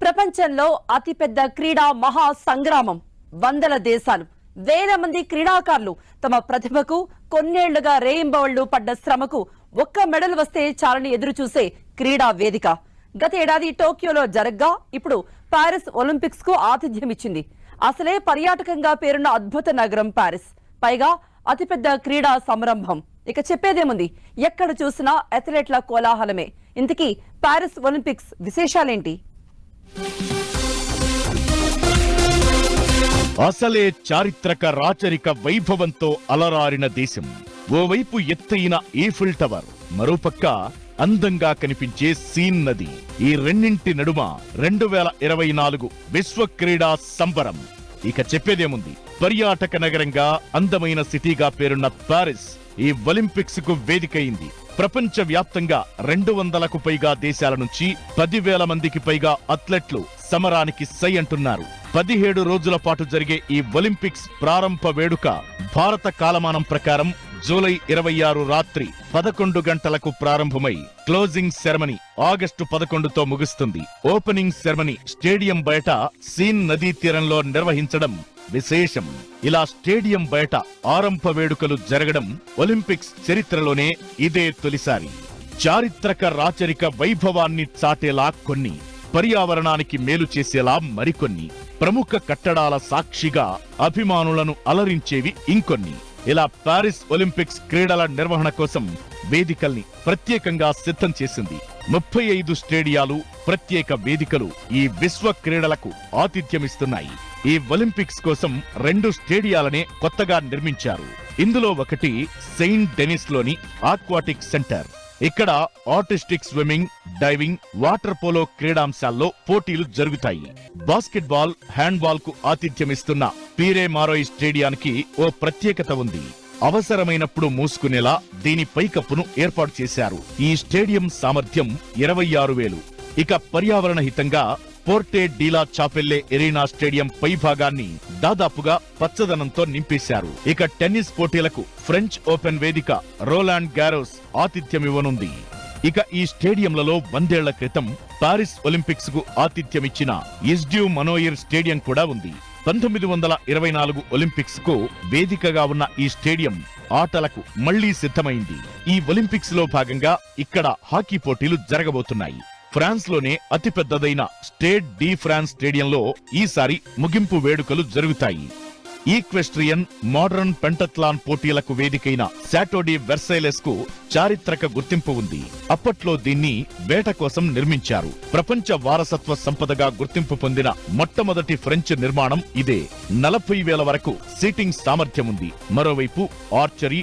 ప్రపంచంలో అతిపెద్ద క్రీడా మహా సంగ్రామం. వందల దేశాలు, వేల మంది క్రీడాకారులు తమ ప్రతిభకు కొన్నేళ్లుగా రేయింబవళ్లు పడ్డ శ్రమకు ఒక్క మెడల్ వస్తే చాలని ఎదురు చూసే క్రీడా వేదిక. గత ఏడాది టోక్యోలో జరగ్గా ఇప్పుడు పారిస్ ఒలింపిక్స్ కు ఆతిథ్యమిచ్చింది. అసలే పర్యాటకంగా పేరున్న అద్భుత నగరం పారిస్, పైగా అతిపెద్ద క్రీడా సంరంభం. ఇక చెప్పేదేముంది, ఎక్కడ చూసినా అథ్లెట్ల కోలాహలమే. ఇంతకీ పారిస్ ఒలింపిక్స్ విశేషాలేంటి? అసలే చారిత్రక రాచరిక వైభవంతో అలరారిన దేశం. ఓవైపు ఎత్తైన ఈఫిల్ టవర్, మరోపక్క అందంగా కనిపించే సీన్ నది. ఈ రెండింటి నడుమ 2024 విశ్వ క్రీడా సంబరం. ఇక చెప్పేదేముంది, పర్యాటక నగరంగా అందమైన సిటీగా పేరున్న పారిస్ ఈ ఒలింపిక్స్ కు వేదికైంది. ప్రపంచ వ్యాప్తంగా 200కు పైగా దేశాల నుంచి 10,000 మందికి పైగా అథ్లెట్లు సమరానికి సై అంటున్నారు. 17 రోజుల పాటు జరిగే ఈ ఒలింపిక్స్ ప్రారంభ వేడుక భారత కాలమానం ప్రకారం జూలై 26 రాత్రి 11 గంటలకు ప్రారంభమై క్లోజింగ్ సెరమనీ ఆగస్టు 11తో ముగుస్తుంది. ఓపెనింగ్ సెరమనీ స్టేడియం బయట సీన్ నదీ తీరంలో నిర్వహించడం విశేషం. ఇలా స్టేడియం బయట ఆరంభ వేడుకలు జరగడం ఒలింపిక్స్ చరిత్రలోనే ఇదే తొలిసారి. చారిత్రక రాచరిక వైభవాన్ని చాటేలా కొన్ని, పర్యావరణానికి మేలు చేసేలా మరికొన్ని, ప్రముఖ కట్టడాల సాక్షిగా అభిమానులను అలరించేవి ఇంకొన్ని. ఇలా పారిస్ ఒలింపిక్స్ క్రీడల నిర్వహణ కోసం వేదికల్ని ప్రత్యేకంగా సిద్ధం చేసింది. 35 స్టేడియాలు, ప్రత్యేక వేదికలు ఈ విశ్వ క్రీడలకు ఆతిథ్యమిస్తున్నాయి. ఈ ఒలింపిక్స్ కోసం 2 స్టేడియాలనే కొత్తగా నిర్మించారు. ఇందులో ఒకటి సెయింట్ డెనిస్ లోని ఆక్వాటిక్ సెంటర్. ఇక్కడ artistic swimming, diving, water polo క్రీడాంశాల్లో పోటీలు జరుగుతాయి. బాస్కెట్బాల్, హ్యాండ్బాల్ కు ఆతిథ్యమిస్తున్న పీరే మారోయ్ స్టేడియానికి ఓ ప్రత్యేకత ఉంది. అవసరమైనప్పుడు మూసుకునేలా దీని పైకప్పును ఏర్పాటు చేశారు. ఈ స్టేడియం సామర్థ్యం 26,000. ఇక పర్యావరణ హితంగా పోర్టే డీలా చాపెల్లే ఎరీనా స్టేడియం పై భాగాన్ని దాదాపుగా పచ్చదనంతో నింపేశారు. ఇక టెన్నిస్ పోటీలకు ఫ్రెంచ్ ఓపెన్ వేదిక రోలాండ్ గారోస్ ఆతిథ్యమివ్వనుంది. ఇక ఈ స్టేడియంలలో 100 ఏళ్ల క్రితం పారిస్ ఒలింపిక్స్ కు ఆతిథ్యమిచ్చిన ఇస్డ్యూ మనోయిర్ స్టేడియం కూడా ఉంది. 1924 ఒలింపిక్స్ కు వేదికగా ఉన్న ఈ స్టేడియం ఆటలకు మళ్లీ సిద్ధమైంది. ఈ ఒలింపిక్స్ లో భాగంగా ఇక్కడ హాకీ పోటీలు జరగబోతున్నాయి. ఫ్రాన్స్ లోనే అతిపెద్దదైన స్టేడ్ డి ఫ్రాన్స్ స్టేడియంలో ఈసారి ముగింపు వేడుకలు జరుగుతాయి. ఈక్వెస్ట్రియన్, మోడర్న్ పెంటత్లాన్ పోటీలకు వేదికైన శాటో డి వెర్సైలెస్ కు చారిత్రక గుర్తింపు ఉంది. అప్పట్లో దీన్ని వేట కోసం నిర్మించారు. ప్రపంచ వారసత్వ సంపదగా గుర్తింపు పొందిన మొట్టమొదటి ఫ్రెంచ్ నిర్మాణం ఇదే. 40,000 వరకు సీటింగ్ సామర్థ్యం ఉంది. మరోవైపు ఆర్చరీ,